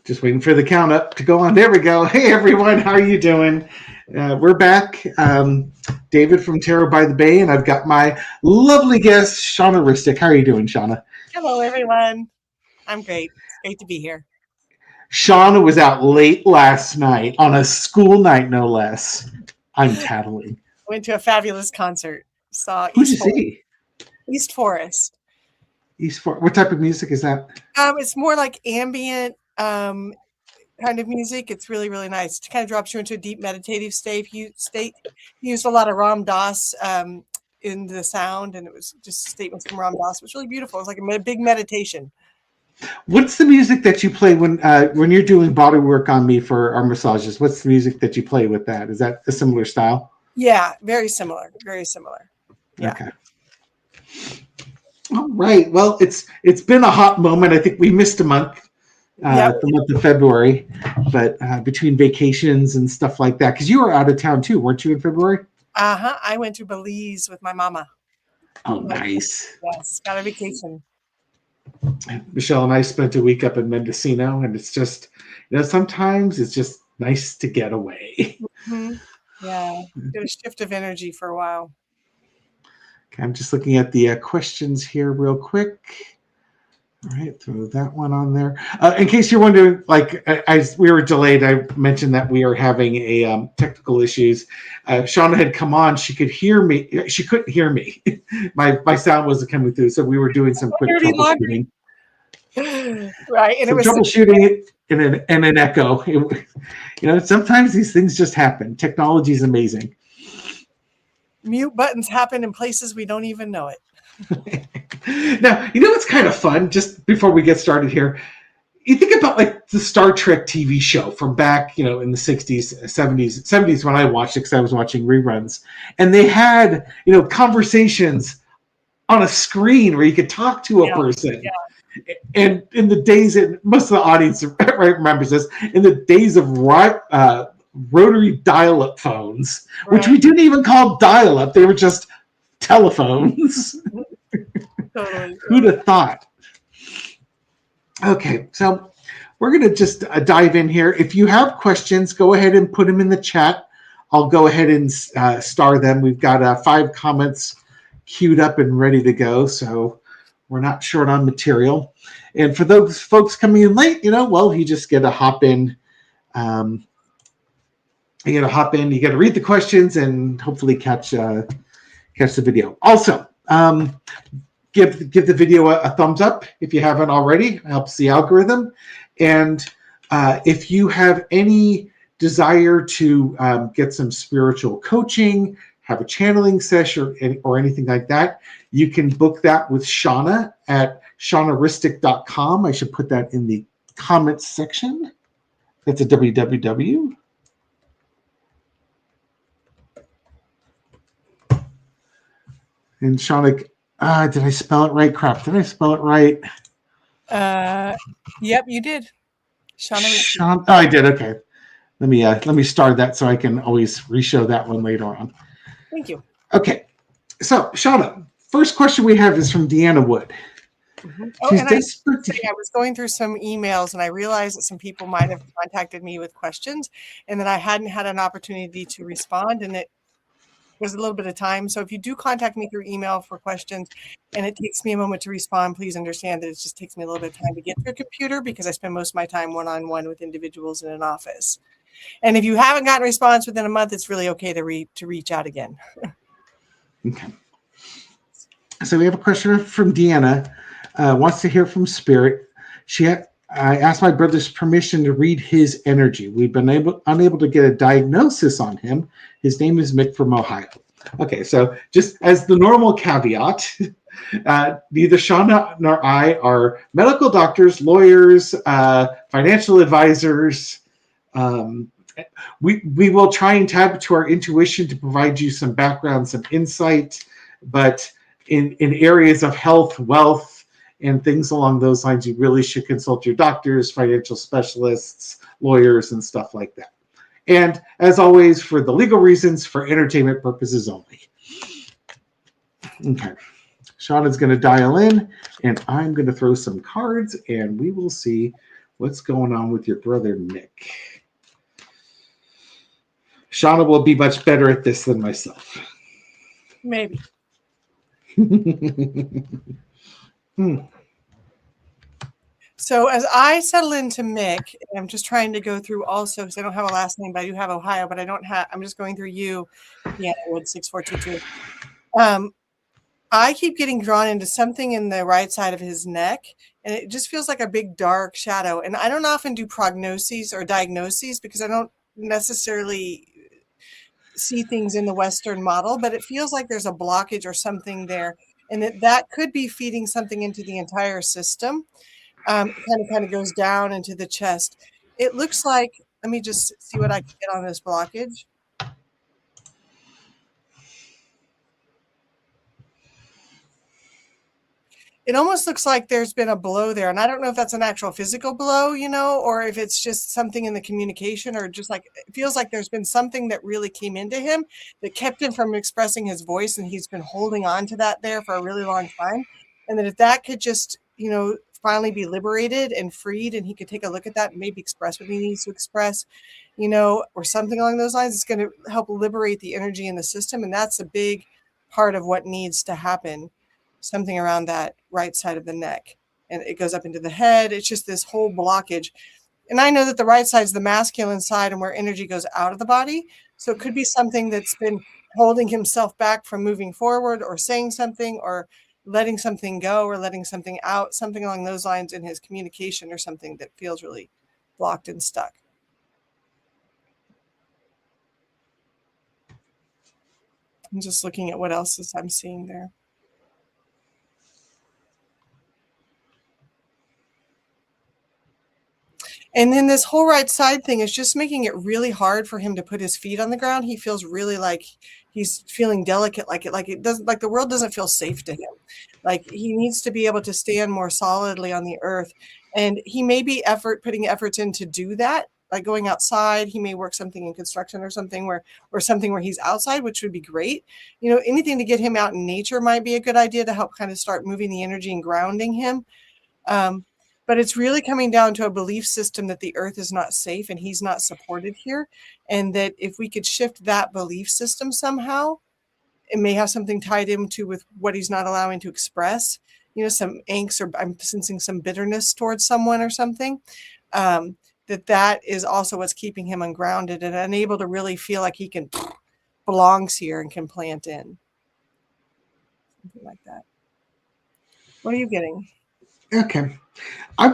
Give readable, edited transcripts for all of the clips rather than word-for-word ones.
Just waiting for the count up to go on. There we go. Hey, everyone. How are you doing? We're back. David from Tarot by the Bay, and I've got my lovely guest, Shawna Ristic. How are you doing, Shawna? Hello, everyone. I'm great. It's great to be here. Shawna was out late last night on a school night, no less. I'm tattling. Went to a fabulous concert. Saw Who'd you see? East Forest. What type of music is that? It's more like ambient kind of music. It's really, really nice. It kind of drops you into a deep meditative state. He used a lot of Ram Dass in the sound, and it was just statements from Ram Dass. It was really beautiful. It was like a big meditation. What's the music that you play when you're doing body work on me for our massages? What's the music that you play with that? Is that a similar style? Yeah, very similar. Very similar. Yeah. Okay. All right. Well, it's been a hot moment. I think we missed a month, the month of February, but between vacations and stuff like that, because you were out of town too, weren't you, in February? I went to Belize with my mama. Oh, nice. Yes, got a vacation. Michelle and I spent a week up in Mendocino, and it's just, sometimes it's just nice to get away. Mm-hmm. Yeah, get a shift of energy for a while. Okay, I'm just looking at the questions here real quick. All right, throw that one on there. In case you're wondering, as we were delayed, I mentioned that we are having a technical issues. Shawna had come on; she could hear me. She couldn't hear me. my sound wasn't coming through, so we were doing some quick troubleshooting. Right, and it was troubleshooting it in an echo. Sometimes these things just happen. Technology is amazing. Mute buttons happen in places we don't even know it. Now, what's kind of fun, just before we get started here, you think about like the Star Trek TV show from back, in the 60s, 70s when I watched it, because I was watching reruns. And they had, conversations on a screen where you could talk to a person. Yeah. And in the days, most of the audience remembers this, in the days of rotary dial-up phones, which we didn't even call dial-up, they were just telephones. Totally. Who'd have thought? Okay, so we're going to just dive in here. If you have questions, go ahead and put them in the chat. I'll go ahead and star them. We've got 5 comments queued up and ready to go, so we're not short on material. And for those folks coming in late, you just get to hop in. You got to read the questions and hopefully catch the video. Also, give the video a thumbs up if you haven't already. It helps the algorithm. And if you have any desire to get some spiritual coaching, have a channeling session or anything like that, you can book that with Shawna at shawnaristic.com. I should put that in the comments section. That's a www. And Shawna, did I spell it right? Crap, did I spell it right? Yep, you did. Shawna. Oh, I did. Okay. Let me start that so I can always re-show that one later on. Thank you. Okay. So, Shawna, first question we have is from Deanna Wood. Mm-hmm. Oh, and I was going through some emails and I realized that some people might have contacted me with questions and that I hadn't had an opportunity to respond, and it was a little bit of time. So if you do contact me through email for questions and it takes me a moment to respond, please understand that it just takes me a little bit of time to get to a computer because I spend most of my time one-on-one with individuals in an office. And if you haven't gotten a response within a month, it's really okay to reach out again. Okay. So we have a question from Deanna. Wants to hear from Spirit. I asked my brother's permission to read his energy. We've been unable to get a diagnosis on him. His name is Mick from Ohio. Okay, so just as the normal caveat, neither Shawna nor I are medical doctors, lawyers, financial advisors. We will try and tap to our intuition to provide you some background, some insight, but in areas of health, wealth, and things along those lines, you really should consult your doctors, financial specialists, lawyers, and stuff like that. And as always, for the legal reasons, for entertainment purposes only. Okay. Shawna's going to dial in, and I'm going to throw some cards, and we will see What's going on with your brother, Nick? Shawna will be much better at this than myself. Maybe. So as I settle into Mick, and I'm just trying to go through also, because I don't have a last name, but I do have Ohio, but I'm just going through you, Deanna Wood 6422. I keep getting drawn into something in the right side of his neck, and it just feels like a big dark shadow. And I don't often do prognoses or diagnoses because I don't necessarily see things in the Western model, but it feels like there's a blockage or something there, and that could be feeding something into the entire system. It kind of goes down into the chest. It looks like, let me just see what I can get on this blockage. It almost looks like there's been a blow there. And I don't know if that's an actual physical blow, or if it's just something in the communication, or just like, it feels like there's been something that really came into him that kept him from expressing his voice. And he's been holding on to that there for a really long time. And that if that could just, finally be liberated and freed, and he could take a look at that and maybe express what he needs to express, or something along those lines, it's going to help liberate the energy in the system. And that's a big part of what needs to happen. Something around that right side of the neck, and it goes up into the head. It's just this whole blockage. And I know that the right side is the masculine side and where energy goes out of the body. So it could be something that's been holding himself back from moving forward or saying something or letting something go or letting something out, something along those lines in his communication, or something that feels really blocked and stuck. I'm just looking at what else I'm seeing there. And then this whole right side thing is just making it really hard for him to put his feet on the ground. He feels really like he's feeling delicate, like it doesn't, like the world doesn't feel safe to him. Like he needs to be able to stand more solidly on the earth. And he may be putting efforts in to do that, like going outside. He may work something in construction or something where he's outside, which would be great. Anything to get him out in nature might be a good idea to help kind of start moving the energy and grounding him. But it's really coming down to a belief system that the earth is not safe and he's not supported here. And that if we could shift that belief system somehow, it may have something tied into with what he's not allowing to express, some angst, or I'm sensing some bitterness towards someone or something. That is also what's keeping him ungrounded and unable to really feel like he belongs here and can plant in. Something like that. What are you getting? Okay. I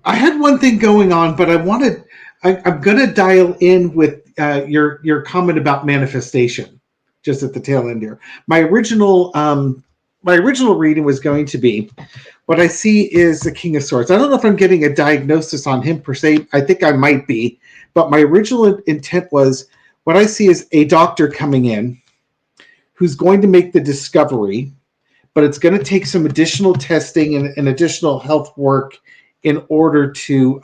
had one thing going on, but I'm going to dial in with your comment about manifestation just at the tail end here. My original reading was going to be, what I see is the King of Swords. I don't know if I'm getting a diagnosis on him per se. I think I might be, but my original intent was, what I see is a doctor coming in who's going to make the discovery, but it's going to take some additional testing and additional health work in order to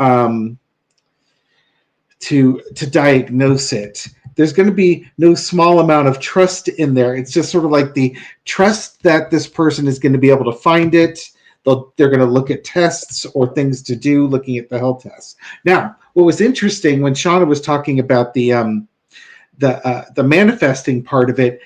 diagnose it. There's going to be no small amount of trust in there. It's just sort of like the trust that this person is going to be able to find it. They're going to look at tests or things to do, looking at the health tests. Now, what was interesting when Shawna was talking about the manifesting part of it,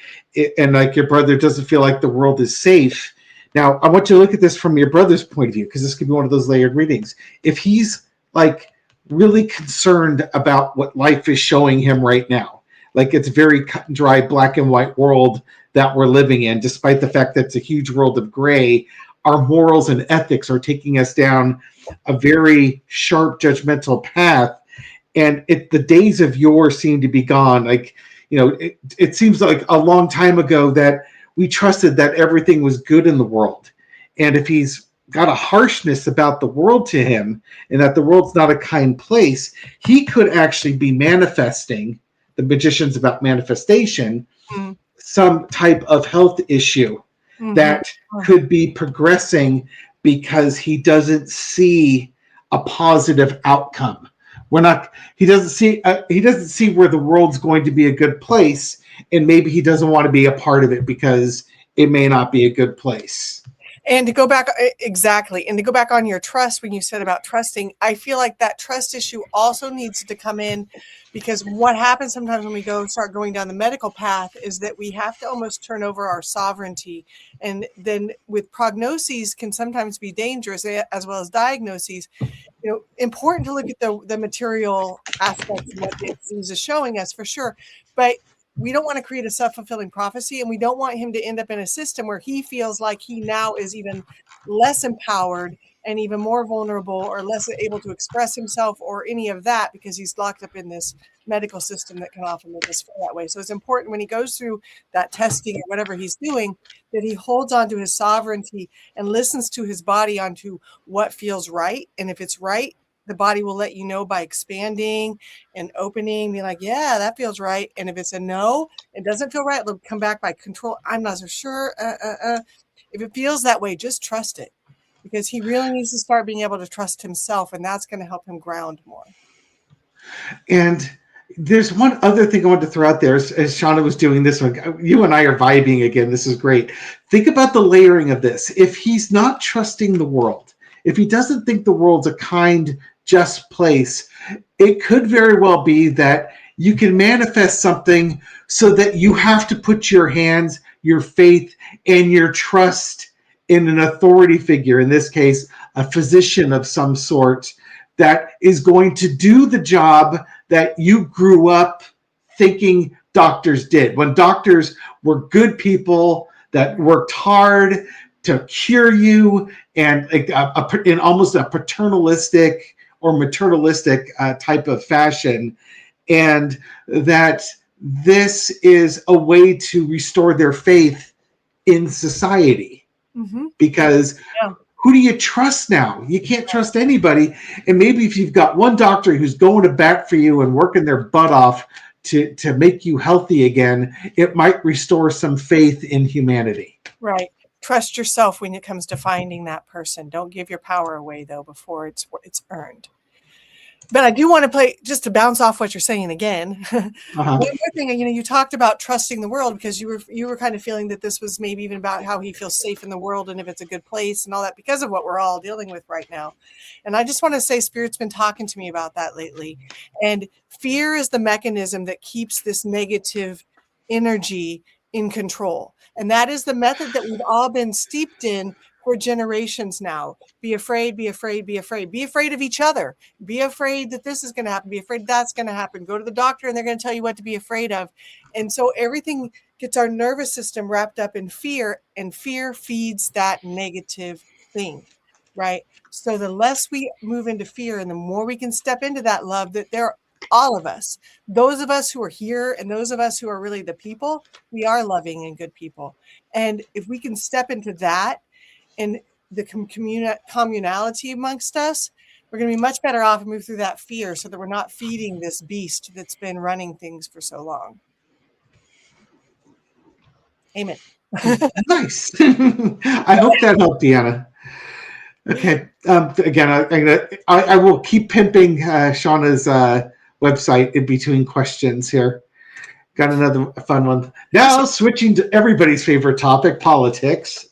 and like your brother doesn't feel like the world is safe. Now, I want you to look at this from your brother's point of view, because this could be one of those layered readings. If he's like really concerned about what life is showing him right now, like it's very cut and dry, black and white world that we're living in, despite the fact that it's a huge world of gray, our morals and ethics are taking us down a very sharp, judgmental path. And the days of yore seem to be gone. Like, it seems like a long time ago that we trusted that everything was good in the world. And if he's got a harshness about the world to him, and that the world's not a kind place, he could actually be manifesting, the magicians about manifestation, some type of health issue that could be progressing because he doesn't see a positive outcome. He doesn't see where the world's going to be a good place, and maybe he doesn't want to be a part of it because it may not be a good place. And to go back, exactly. And to go back on your trust, when you said about trusting, I feel like that trust issue also needs to come in, because what happens sometimes when we start going down the medical path is that we have to almost turn over our sovereignty. And then with prognoses can sometimes be dangerous, as well as diagnoses. Important to look at the material aspects of what the disease is showing us, for sure. But we don't want to create a self-fulfilling prophecy, and we don't want him to end up in a system where he feels like he now is even less empowered and even more vulnerable, or less able to express himself or any of that, because he's locked up in this medical system that can often make us feel that way. So it's important when he goes through that testing or whatever he's doing, that he holds on to his sovereignty and listens to his body onto what feels right. And if it's right, the body will let you know by expanding and opening, be like, yeah, that feels right. And if it's a no, it doesn't feel right, it'll come back by control. I'm not so sure. If it feels that way, just trust it, because he really needs to start being able to trust himself, and that's going to help him ground more. And there's one other thing I wanted to throw out there as Shawna was doing this one. You and I are vibing again. This is great. Think about the layering of this. If he's not trusting the world, if he doesn't think the world's a kind, just place, it could very well be that you can manifest something so that you have to put your hands, your faith, and your trust in an authority figure, in this case, a physician of some sort, that is going to do the job that you grew up thinking doctors did. When doctors were good people that worked hard to cure you, and in almost a paternalistic or maternalistic type of fashion, and that this is a way to restore their faith in society. Mm-hmm. Because who do you trust now? You can't trust anybody. And maybe if you've got one doctor who's going to bat for you and working their butt off to make you healthy again, it might restore some faith in humanity. Right. Trust yourself when it comes to finding that person. Don't give your power away, though, before it's earned. But I do want to play, just to bounce off what you're saying again. One more thing, you talked about trusting the world, because you were kind of feeling that this was maybe even about how he feels safe in the world and if it's a good place and all that, because of what we're all dealing with right now. And I just want to say, Spirit's been talking to me about that lately. And fear is the mechanism that keeps this negative energy in control. And that is the method that we've all been steeped in for generations now. Be afraid, be afraid, be afraid. Be afraid of each other. Be afraid that this is going to happen. Be afraid that's going to happen. Go to the doctor and they're going to tell you what to be afraid of. And so everything gets our nervous system wrapped up in fear, and fear feeds that negative thing, right? So the less we move into fear and the more we can step into that love, that there, all of us, those of us who are here and those of us who are really the people, we are loving and good people. And if we can step into that, and the communality amongst us, we're going to be much better off and move through that fear, so that we're not feeding this beast that's been running things for so long. Amen. Nice. I hope that helped, Deanna. Okay. Again, I will keep pimping Shawna's website in between questions here. Got another fun one. Now, switching to everybody's favorite topic, politics.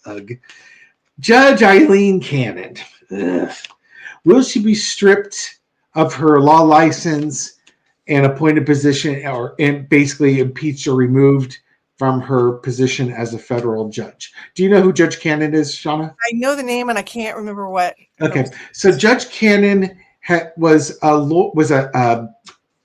Judge Eileen Cannon. Ugh. Will she be stripped of her law license and appointed position, or basically impeached or removed from her position as a federal judge? Do you know who Judge Cannon is, Shawna? I know the name, and I can't remember what. Okay, so Judge Cannon was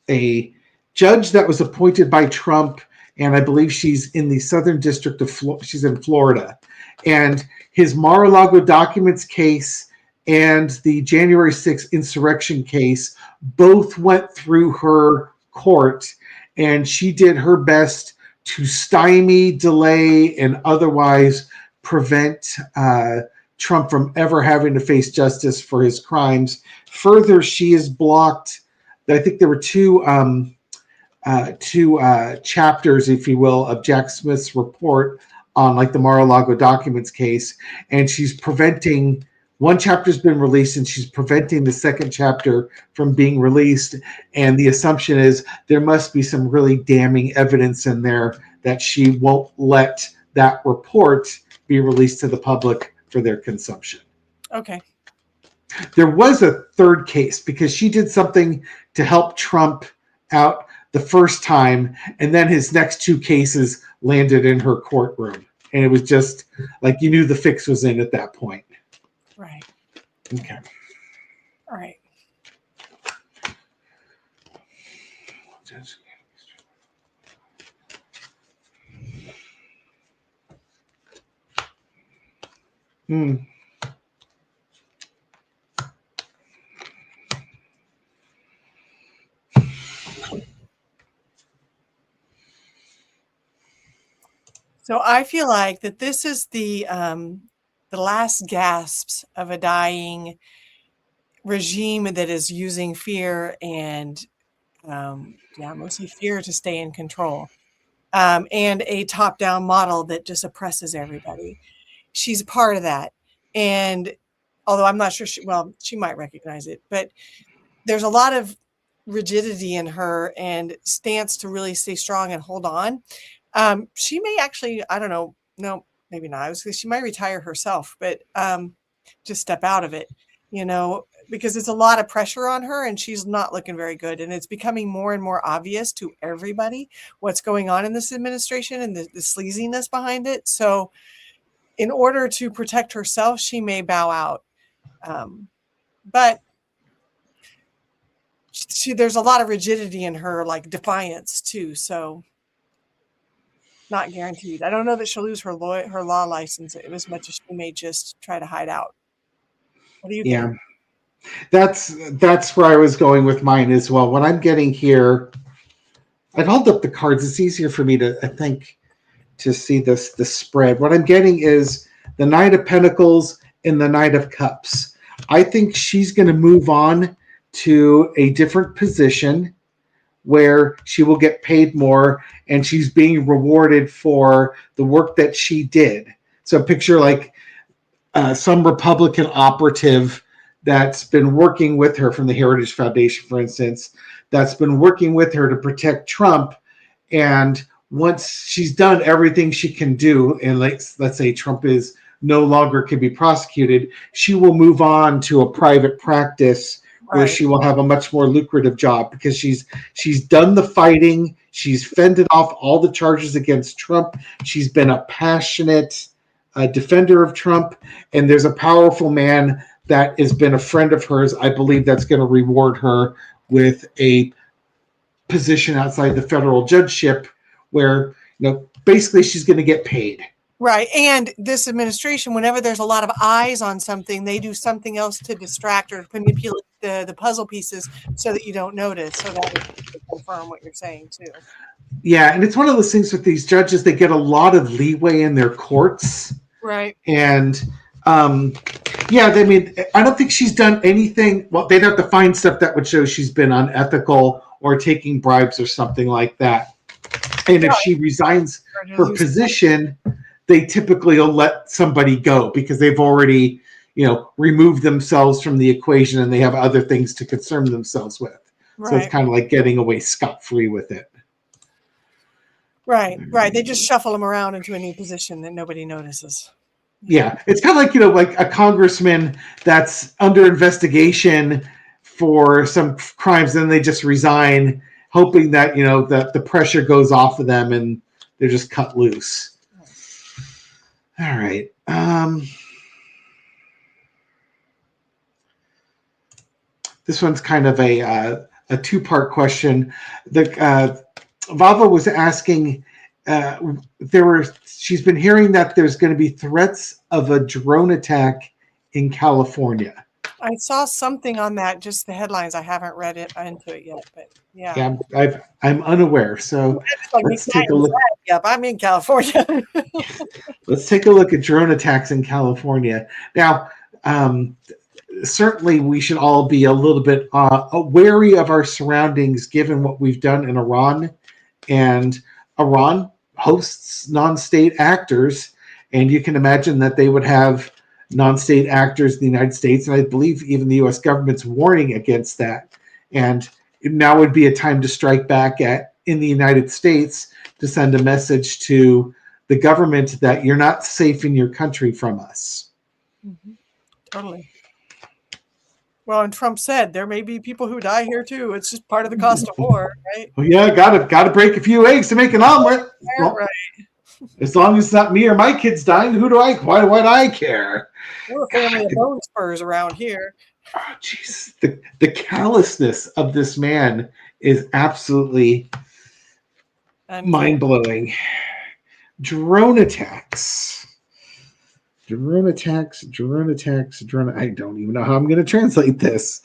a judge that was appointed by Trump, and I believe she's in the Southern District of she's in Florida. And his Mar-a-Lago documents case and the January 6th insurrection case both went through her court, and she did her best to stymie, delay, and otherwise prevent Trump from ever having to face justice for his crimes. Further, she has blocked, I think there were two chapters, if you will, of Jack Smith's report on like the Mar-a-Lago documents case, and she's preventing, one chapter's been released and she's preventing the second chapter from being released. And the assumption is there must be some really damning evidence in there that she won't let that report be released to the public for their consumption. Okay. There was a third case because she did something to help Trump out the first time, and then his next two cases landed in her courtroom. And it was just like you knew the fix was in at that point. Right. Okay. All right. Hmm. So I feel like that this is the last gasps of a dying regime that is using fear and mostly fear to stay in control, and a top-down model that just oppresses everybody. She's a part of that, and although I'm not sure she might recognize it, but there's a lot of rigidity in her and stance to really stay strong and hold on. She may actually, I don't know, no, maybe not. She might retire herself, but just step out of it, because it's a lot of pressure on her and she's not looking very good. And it's becoming more and more obvious to everybody what's going on in this administration and the sleaziness behind it. So in order to protect herself, she may bow out. But there's a lot of rigidity in her, like defiance too. So not guaranteed. I don't know that she'll lose her law license as much as she may just try to hide out. What do you think? That's where I was going with mine as well. What I'm getting here, I've held up the cards. It's easier for me to, I think, to see the spread. What I'm getting is the Knight of Pentacles and the Knight of Cups. I think she's going to move on to a different position where she will get paid more and she's being rewarded for the work that she did. So picture like some Republican operative that's been working with her from the Heritage Foundation, for instance, that's been working with her to protect Trump. And once she's done everything she can do, and let's say Trump is no longer can be prosecuted, she will move on to a private practice where she will have a much more lucrative job because she's done the fighting. She's fended off all the charges against Trump. She's been a passionate defender of Trump. And there's a powerful man that has been a friend of hers. I believe that's going to reward her with a position outside the federal judgeship where, basically she's going to get paid. Right. And this administration, whenever there's a lot of eyes on something, they do something else to distract or manipulate the puzzle pieces so that you don't notice. So that would confirm what you're saying too. Yeah. And it's one of those things with these judges, they get a lot of leeway in their courts. Right. And I don't think she's done anything. Well, they'd have to find stuff that would show she's been unethical or taking bribes or something like that. And if she resigns her position, they typically will let somebody go because they've already, removed themselves from the equation and they have other things to concern themselves with. Right. So it's kind of like getting away scot-free with it. Right. They just shuffle them around into a new position that nobody notices. Yeah. It's kind of like, like a congressman that's under investigation for some crimes, and they just resign, hoping that, that the pressure goes off of them and they're just cut loose. All right. This one's kind of a two-part question. Vava was asking, she's been hearing that there's going to be threats of a drone attack in California. I saw something on that, just the headlines. I haven't read it into it yet, but yeah. Yeah, I'm unaware. So let's take a look. Yep, I'm in California. Let's take a look at drone attacks in California. Now, certainly we should all be a little bit wary of our surroundings given what we've done in Iran. And Iran hosts non-state actors, and you can imagine that they would have non-state actors in the United States, and I believe even the U.S. government's warning against that. And now would be a time to strike back in the United States to send a message to the government that you're not safe in your country from us. Mm-hmm. Totally. Well, and Trump said there may be people who die here too. It's just part of the cost of war, right? Well, yeah, gotta break a few eggs to make an omelet. Well, Right. as long as it's not me or my kids dying, why do I care? We're a family of bone spurs around here. Oh, jeez, the callousness of this man is absolutely mind-blowing. Drone attacks. I don't even know how I'm going to translate this.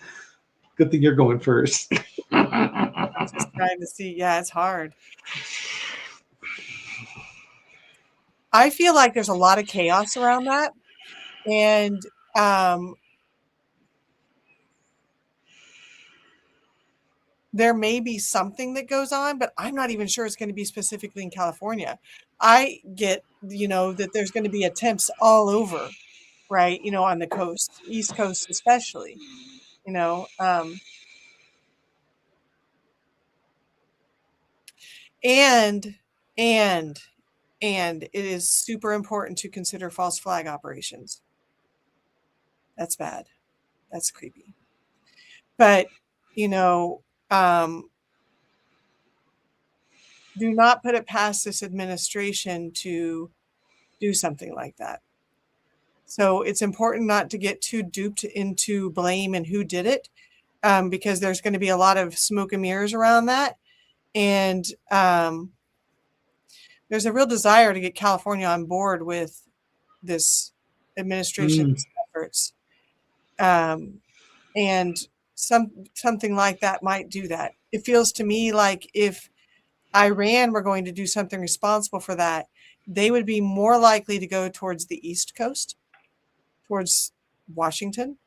Good thing you're going first. Just trying to see. Yeah, it's hard. I feel like there's a lot of chaos around that. And there may be something that goes on, but I'm not even sure it's going to be specifically in California. I get, that there's going to be attempts all over, right? On the coast, East Coast especially, and it is super important to consider false flag operations. That's bad. That's creepy. But, do not put it past this administration to do something like that. So it's important not to get too duped into blame and who did it, because there's going to be a lot of smoke and mirrors around that. And there's a real desire to get California on board with this administration's efforts. And something like that might do that. It feels to me like if Iran were going to do something responsible for that, they would be more likely to go towards the East Coast, towards Washington,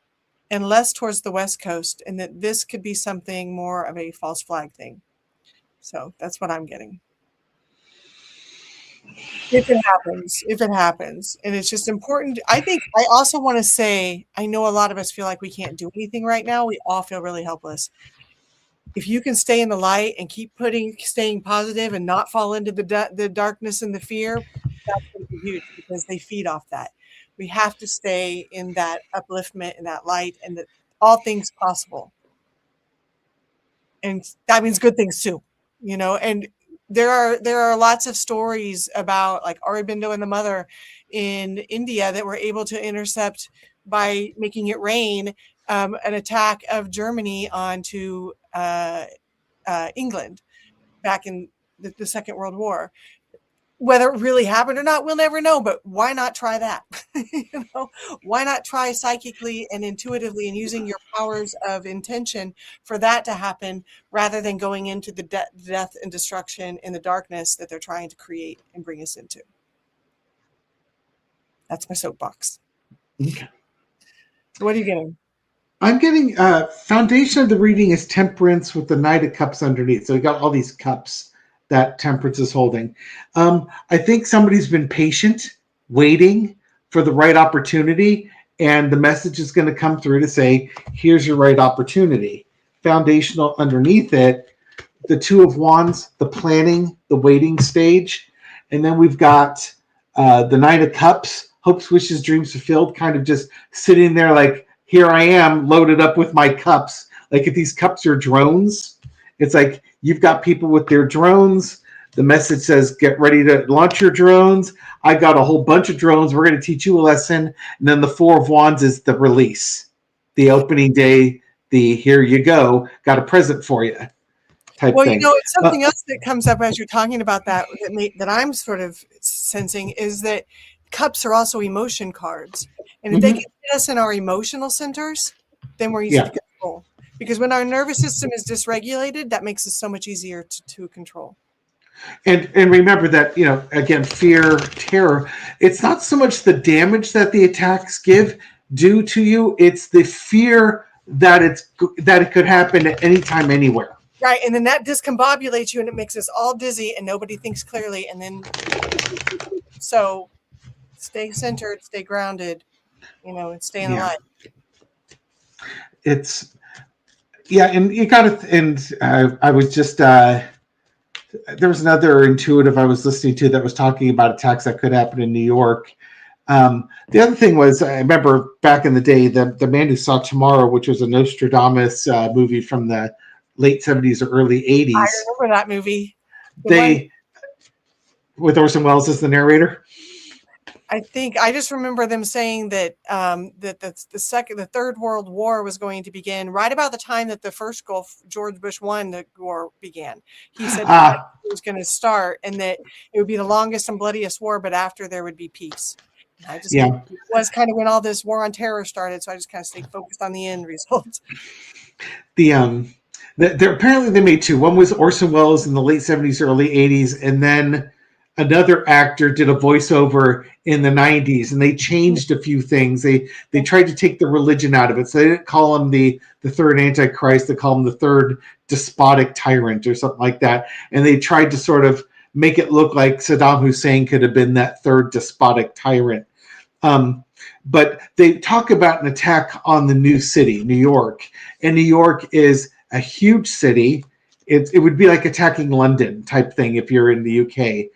and less towards the West Coast, and that this could be something more of a false flag thing. So that's what I'm getting. If it happens. And it's just important. I think I also want to say, I know a lot of us feel like we can't do anything right now. We all feel really helpless. If you can stay in the light and keep staying positive and not fall into the darkness and the fear, that's going to be huge, because they feed off that. We have to stay in that upliftment and that light, and that all things possible. And that means good things too, and there are lots of stories about, like, Aurobindo and the mother in India that were able to intercept, by making it rain, an attack of Germany onto England back in the Second World War. Whether it really happened or not, we'll never know, but why not try that? Why not try psychically and intuitively and using your powers of intention for that to happen, rather than going into the death and destruction in the darkness that they're trying to create and bring us into. That's my soapbox. Okay. What are you getting? I'm getting foundation of the reading is temperance with the Knight of Cups underneath. So we got all these cups that temperance is holding. I think somebody's been patient, waiting for the right opportunity, and the message is going to come through to say, here's your right opportunity. Foundational underneath it, the Two of Wands, the planning, the waiting stage. And then we've got the Knight of Cups, hopes, wishes, dreams fulfilled, kind of just sitting there like, here I am loaded up with my cups. Like, if these cups are drones, it's like you've got people with their drones. The message says, get ready to launch your drones. I got a whole bunch of drones. We're going to teach you a lesson. And then the Four of Wands is the release, the opening day, the here you go, got a present for you type thing. It's something else that comes up as you're talking about that I'm sort of sensing, is that cups are also emotion cards. And if they can hit us in our emotional centers, then we're easy to control. Because when our nervous system is dysregulated, that makes it so much easier to control. And remember that, again, fear, terror, it's not so much the damage that the attacks do to you, it's the fear that it could happen at any time, anywhere. Right, and then that discombobulates you, and it makes us all dizzy, and nobody thinks clearly, and then so stay centered, stay grounded, and stay in the light. It's and you got to, and I was just there was another intuitive I was listening to that was talking about attacks that could happen in New York. The other thing was, I remember back in the day, the Man Who Saw Tomorrow, which was a Nostradamus movie from the late 70s or early I 80s. remember that movie. With Orson Welles as the narrator. I think I just remember them saying that the Third World War was going to begin right about the time that the first George Bush won the war began. He said it was going to start, and that it would be the longest and bloodiest war, but after there would be peace. And I just it was kind of when all this war on terror started, so I just kind of stayed focused on the end result. Apparently they made two. One was Orson Welles in the late 70s, early 80s, and then another actor did a voiceover in the 90s, and they changed a few things. They tried to take the religion out of it. So they didn't call him the third Antichrist. They call him the third despotic tyrant or something like that. And they tried to sort of make it look like Saddam Hussein could have been that third despotic tyrant. But they talk about an attack on the new city, New York. And New York is a huge city. It would be like attacking London type thing if you're in the UK.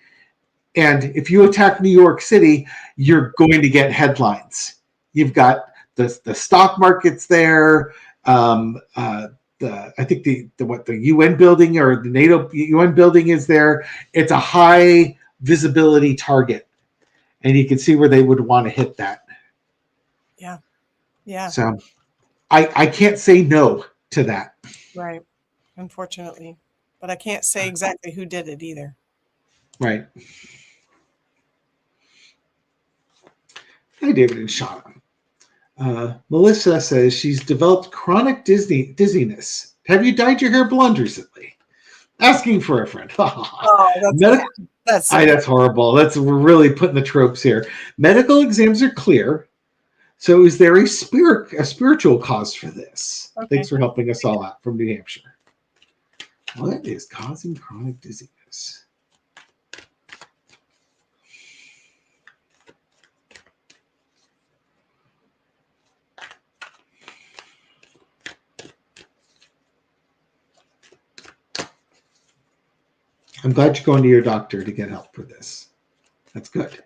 And if you attack New York City, you're going to get headlines. You've got the stock markets there. I think the UN building or the NATO UN building is there. It's a high visibility target, and you can see where they would want to hit that. Yeah, yeah. So I can't say no to that. Right, unfortunately, but I can't say exactly who did it either. Right. Hi, David and Shawna. Melissa says she's developed chronic dizziness. Have you dyed your hair blonde recently? Asking for a friend. That's horrible. We're really putting the tropes here. Medical exams are clear. So is there a spiritual cause for this? Okay. Thanks for helping us all out from New Hampshire. What is causing chronic dizziness? I'm glad you're going to your doctor to get help for this. That's good.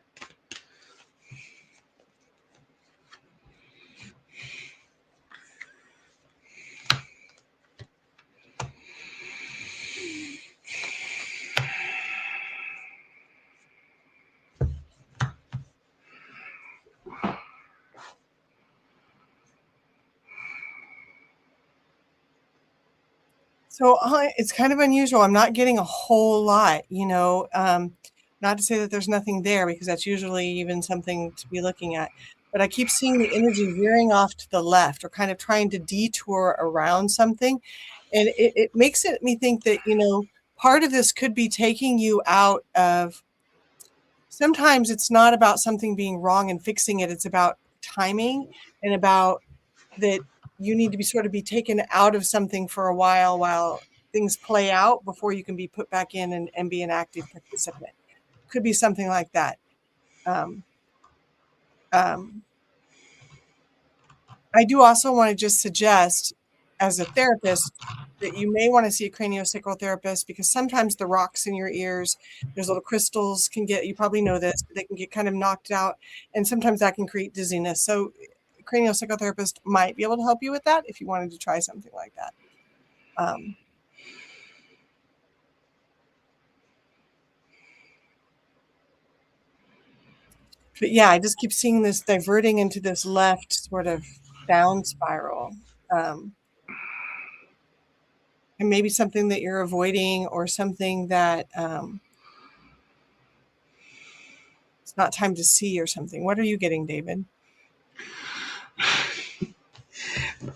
So it's kind of unusual. I'm not getting a whole lot, not to say that there's nothing there, because that's usually even something to be looking at. But I keep seeing the energy veering off to the left or kind of trying to detour around something. And it makes me think that, part of this could be taking you out of, sometimes it's not about something being wrong and fixing it. It's about timing and about that you need to be taken out of something for a while things play out before you can be put back in and be an active participant. Could be something like that. I do also want to just suggest, as a therapist, that you may want to see a craniosacral therapist, because sometimes the rocks in your ears, there's little crystals you probably know this, they can get kind of knocked out, and sometimes that can create dizziness. So craniosacral therapist might be able to help you with that if you wanted to try something like that. But yeah, I just keep seeing this diverting into this left sort of down spiral. And maybe something that you're avoiding, or something that it's not time to see, or something. What are you getting, David?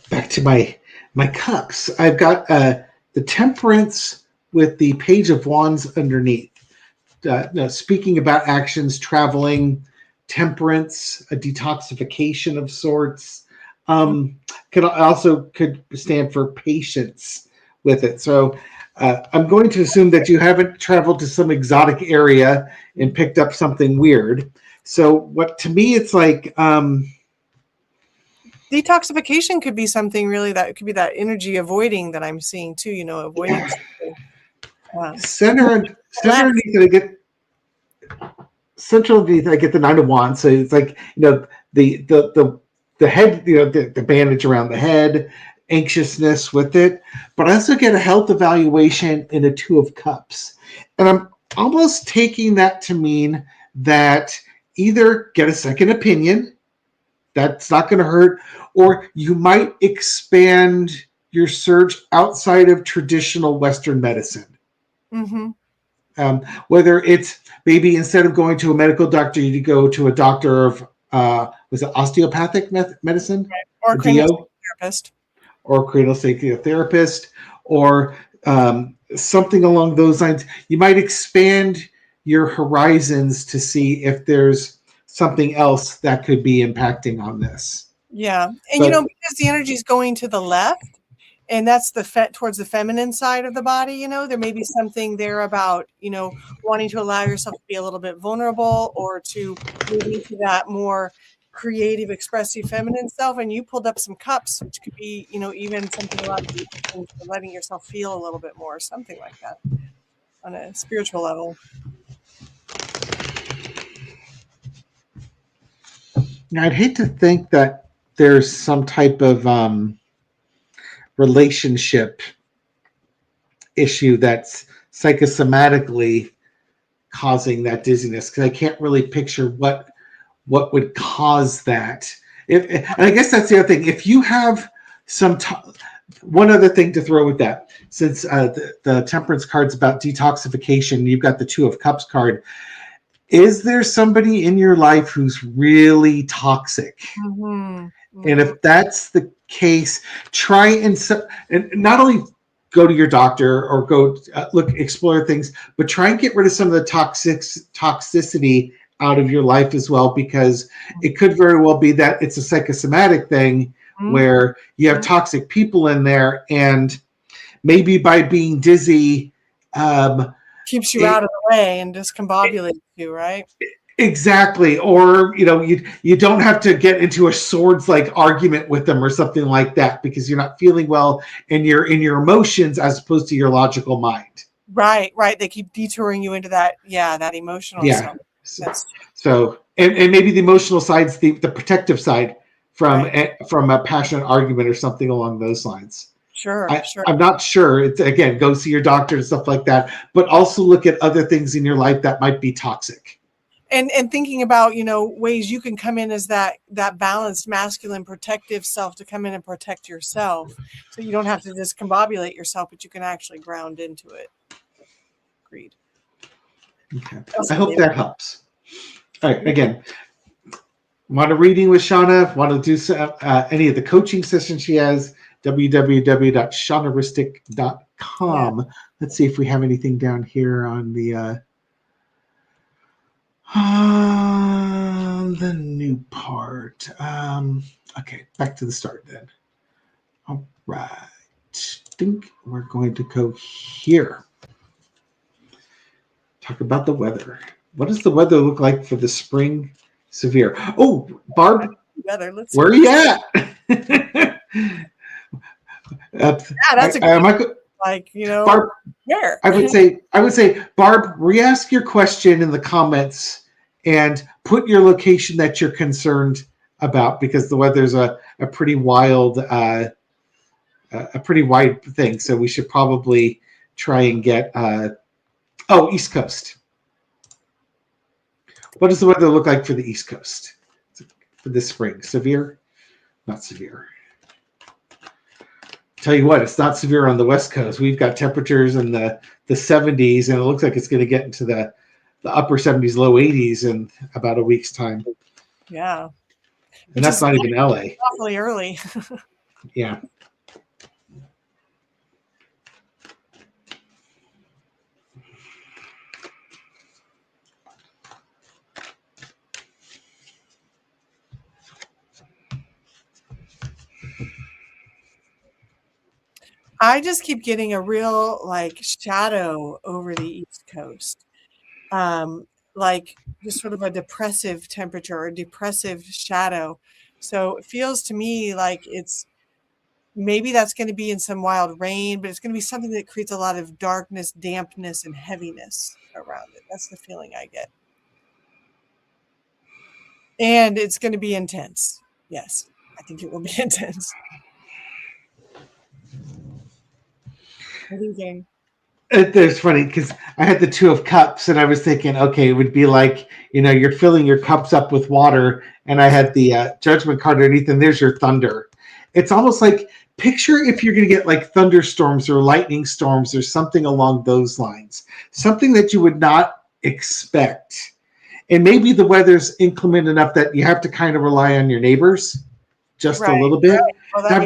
Back to my cups. I've got the Temperance with the Page of Wands underneath. Speaking about actions, traveling, temperance, a detoxification of sorts. Could stand for patience with it. So I'm going to assume that you haven't traveled to some exotic area and picked up something weird. So to me, it's like detoxification could be something really, that could be that energy avoiding that I'm seeing too, avoiding something. Center underneath it. central, I get the Nine of Wands. So it's like, the head, the bandage around the head, anxiousness with it. But I also get a health evaluation in a Two of Cups. And I'm almost taking that to mean that either get a second opinion, that's not going to hurt, or you might expand your search outside of traditional Western medicine. Mm-hmm. Whether it's maybe instead of going to a medical doctor, you go to a doctor of was it osteopathic medicine, or DO, therapist, or cranial therapist, or something along those lines. You might expand your horizons to see if there's something else that could be impacting on this. Yeah, and but, because the energy is going to the left, and that's towards the feminine side of the body, there may be something there about, wanting to allow yourself to be a little bit vulnerable, or to move into that more creative, expressive feminine self. And you pulled up some cups, which could be, even something about letting yourself feel a little bit more, something like that on a spiritual level. I'd hate to think that there's some type of relationship issue that's psychosomatically causing that dizziness, because I can't really picture what would cause that. And I guess that's the other thing. If you have one other thing to throw with that, since the Temperance card's about detoxification, you've got the Two of Cups card. Is there somebody in your life who's really toxic? Mm-hmm. Mm-hmm. And if that's the case, try and not only go to your doctor or go explore things, but try and get rid of some of the toxicity out of your life as well, because it could very well be that it's a psychosomatic thing where you have toxic people in there, and maybe by being dizzy, keeps you out of the way and discombobulates you, right? Exactly. Or, you don't have to get into a swords like argument with them or something like that, because you're not feeling well and you're in your emotions as opposed to your logical mind. Right. They keep detouring you into that emotional stuff. So and maybe the emotional side's the protective side from a passionate argument or something along those lines. Sure. I'm not sure. It's, again, go see your doctor and stuff like that, but also look at other things in your life that might be toxic. And thinking about, ways you can come in as that balanced masculine protective self to come in and protect yourself. So you don't have to discombobulate yourself, but you can actually ground into it. Agreed. Okay. I hope that helps. All right. Again, want a reading with Shawna? Want to do any of the coaching sessions she has? www.shawnaristic.com. Yeah. Let's see if we have anything down here on the new part. Okay, back to the start then. All right. I think we're going to go here. Talk about the weather. What does the weather look like for the spring severe? Oh, Barb, where are you at? That's Barb, where? I would say, Barb, re-ask your question in the comments and put your location that you're concerned about, because the weather's a pretty wild, a pretty wide thing. So we should probably try and get, East Coast. What does the weather look like for the East Coast for this spring? Severe? Not severe. Tell you what, it's not severe on the West Coast. We've got temperatures in the 70s, and it looks like it's going to get into the upper 70s, low 80s in about a week's time. Yeah. And that's not even LA. Awfully early. Yeah. I just keep getting a real shadow over the East Coast. Just sort of a depressive temperature or depressive shadow. So it feels to me like maybe that's going to be in some wild rain, but it's going to be something that creates a lot of darkness, dampness, and heaviness around it. That's the feeling I get. And it's going to be intense. Yes, I think it will be intense. What do you think? It's funny because I had the Two of Cups, and I was thinking, okay, it would be like, you're filling your cups up with water, and I had the Judgment card underneath, and there's your thunder. It's almost like, picture if you're going to get like thunderstorms or lightning storms or something along those lines, something that you would not expect. And maybe the weather's inclement enough that you have to kind of rely on your neighbors just a little bit. Right. Well, Now,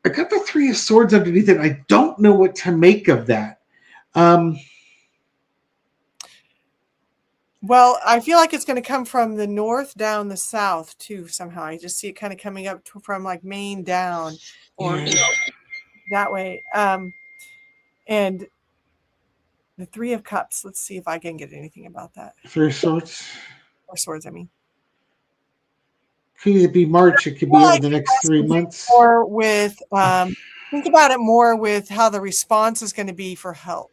I got the Three of Swords underneath it. I don't know what to make of that. Well, I feel like it's going to come from the north down the south too. Somehow, I just see it kind of coming up from like Maine down, or that way. And the Three of Cups. Let's see if I can get anything about that. Three of Swords. Or swords, I mean. Could it be March? It could be over the next 3 months. Or with think about it more with how the response is going to be for help.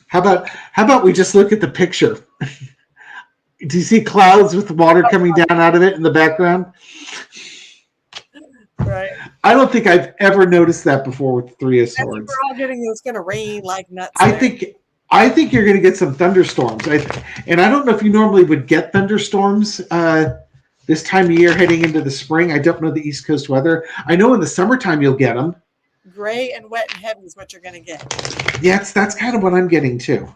How about we just look at the picture? Do you see clouds with water coming down out of it in the background? Right. I don't think I've ever noticed that before with Three of Swords. We're all getting it's going to rain like nuts. I think you're going to get some thunderstorms. And I don't know if you normally would get thunderstorms this time of year heading into the spring. I don't know the East Coast weather. I know in the summertime you'll get them. Gray and wet and heavy is what you're going to get. Yeah, that's kind of what I'm getting too.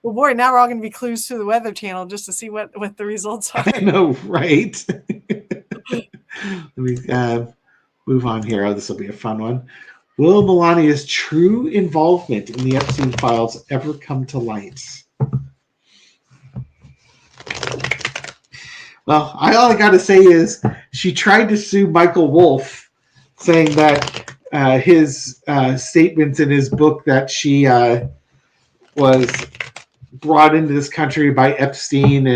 Well, boy, now we're all going to be clues to the Weather Channel just to see what the results are. I know, right? Let me move on here. Oh, this will be a fun one. Will Melania's true involvement in the Epstein files ever come to light? Well, all I got to say is she tried to sue Michael Wolff, saying that his statements in his book that she was brought into this country by Epstein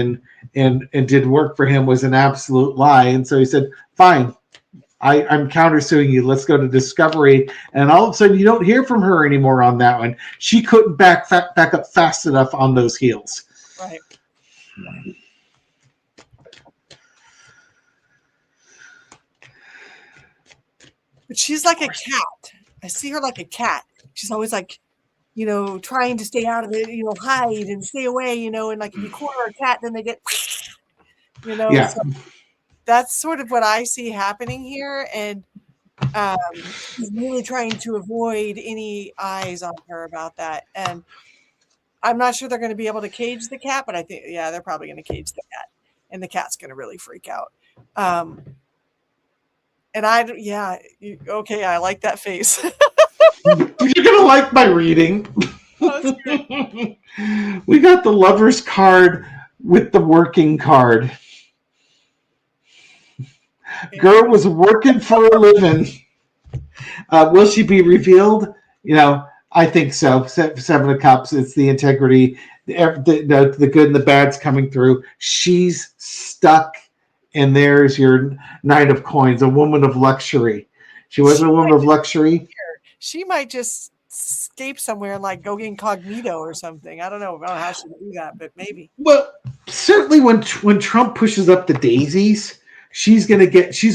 and did work for him was an absolute lie. And so he said, fine, I'm countersuing you. Let's go to discovery. And all of a sudden you don't hear from her anymore on that one. She couldn't back up fast enough on those heels. Right. But she's like a cat. I see her like a cat. She's always like, trying to stay out of it, hide and stay away, and like if you corner a cat, then they get, Yeah. So that's sort of what I see happening here. And she's really trying to avoid any eyes on her about that. And I'm not sure they're going to be able to cage the cat, but I think, they're probably going to cage the cat. And the cat's going to really freak out. And I like that face. You're going to like my reading. We got the Lover's card with the working card. Girl was working for a living. Will she be revealed? I think so. Seven of Cups. It's the integrity, the good and the bad's coming through. She's stuck. And there's your Knight of Coins, a woman of luxury. She wasn't a woman of luxury. She might just escape somewhere and like go incognito or something. I don't know how she would do that, but maybe. Well, certainly when Trump pushes up the daisies, she's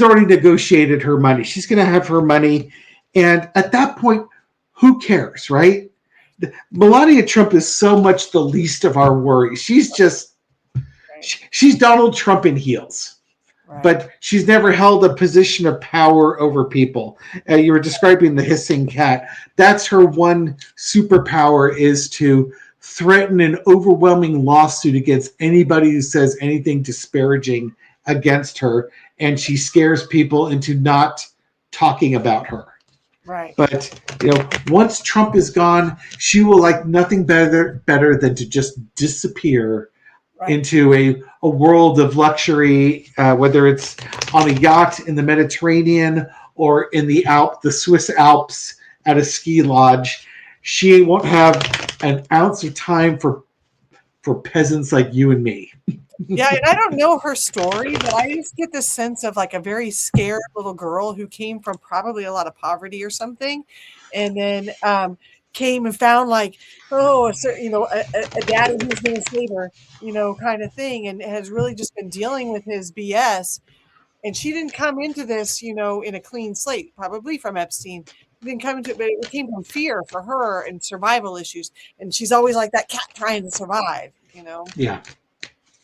already negotiated her money. She's going to have her money. And at that point, who cares, right? Melania Trump is so much the least of our worries. She's she's Donald Trump in heels. Right. But she's never held a position of power over people. You were describing the hissing cat. That's her one superpower, is to threaten an overwhelming lawsuit against anybody who says anything disparaging against her. And she scares people into not talking about her. Right. But, once Trump is gone, she will like nothing better than to just disappear. Right. Into a world of luxury, whether it's on a yacht in the Mediterranean or in the Swiss Alps at a ski lodge. She won't have an ounce of time for peasants like you and me. Yeah, and I don't know her story, but I just get this sense of like a very scared little girl who came from probably a lot of poverty or something, and then came and found like, oh, a daddy who's going to save her, kind of thing, and has really just been dealing with his BS. And she didn't come into this, in a clean slate, probably from Epstein. She didn't come into it, but it came from fear for her and survival issues. And she's always like that cat trying to survive, Yeah.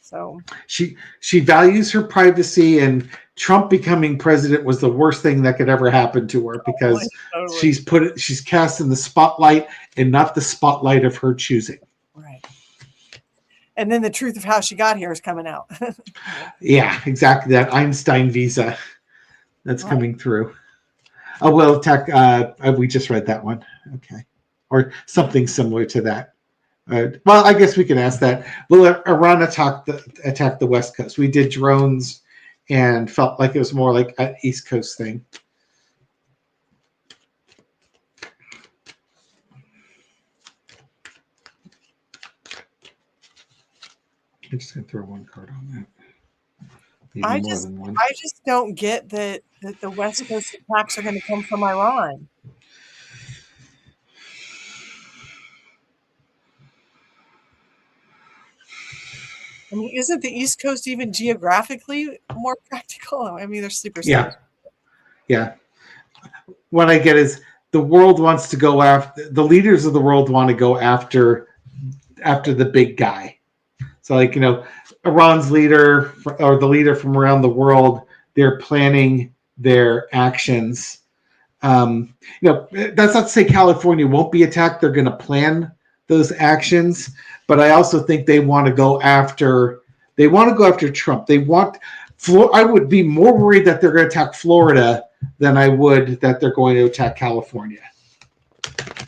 So she values her privacy, and Trump becoming president was the worst thing that could ever happen to her because totally. she's cast in the spotlight and not the spotlight of her choosing. Right. And then the truth of how she got here is coming out. Yeah, exactly. That Einstein visa that's coming through. Oh, well, attack. We just read that one. Okay. Or something similar to that. Well, I guess we can ask that. Will Iran attack the West Coast? We did drones and felt like it was more like an East Coast thing. I'm just going to throw one card on that. I just don't get that the West Coast attacks are going to come from Iran. I mean, isn't the East Coast even geographically more practical? I mean, they're super. Yeah. What I get is the world wants to go after the leaders of the world want to go after the big guy. So, like, Iran's leader or the leader from around the world, they're planning their actions. That's not to say California won't be attacked. They're going to plan those actions, but I also think they want to go after Trump. I would be more worried that they're going to attack Florida than I would that they're going to attack California,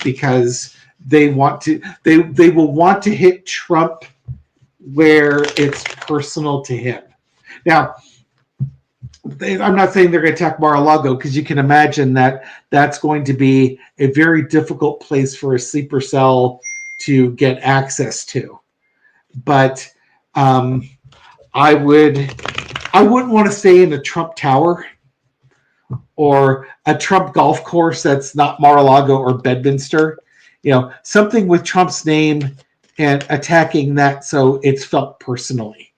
because they will want to hit Trump where it's personal to him. Now, I'm not saying they're going to attack Mar-a-Lago, because you can imagine that that's going to be a very difficult place for a sleeper cell to get access to. But I wouldn't want to stay in a Trump tower or a Trump golf course that's not Mar-a-Lago or Bedminster. Something with Trump's name and attacking that so it's felt personally.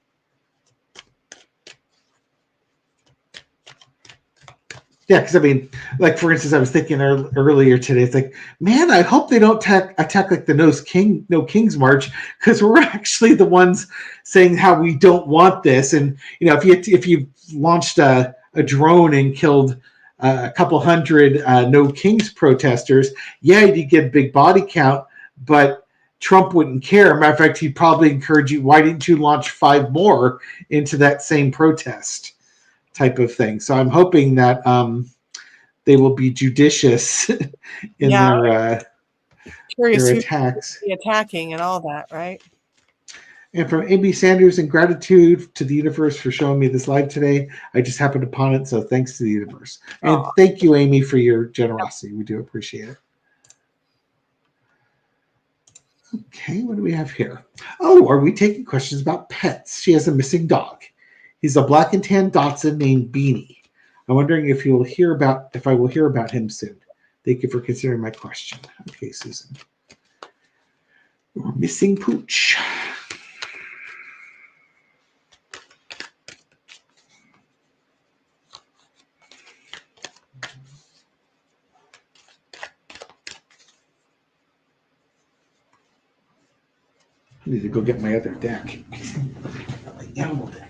Yeah, because I mean, like, for instance, I was thinking earlier today, it's like, man, I hope they don't attack like the No Kings March, because we're actually the ones saying how we don't want this. And if you launched a drone and killed a couple hundred No Kings protesters, yeah, you'd get a big body count, but Trump wouldn't care. Matter of fact, he'd probably encourage you, why didn't you launch 5 more into that same protest? Type of thing. So I'm hoping that they will be judicious in their attacks. Attacking and all that, right? And from Amy Sanders, in gratitude to the universe for showing me this live today. I just happened upon it, so thanks to the universe. And thank you, Amy, for your generosity. We do appreciate it. Okay, what do we have here? Oh, are we taking questions about pets? She has a missing dog. He's a black and tan Dachshund named Beanie. I'm wondering if I will hear about him soon. Thank you for considering my question. Okay, Susan. Your missing pooch. I need to go get my other deck. My animal deck.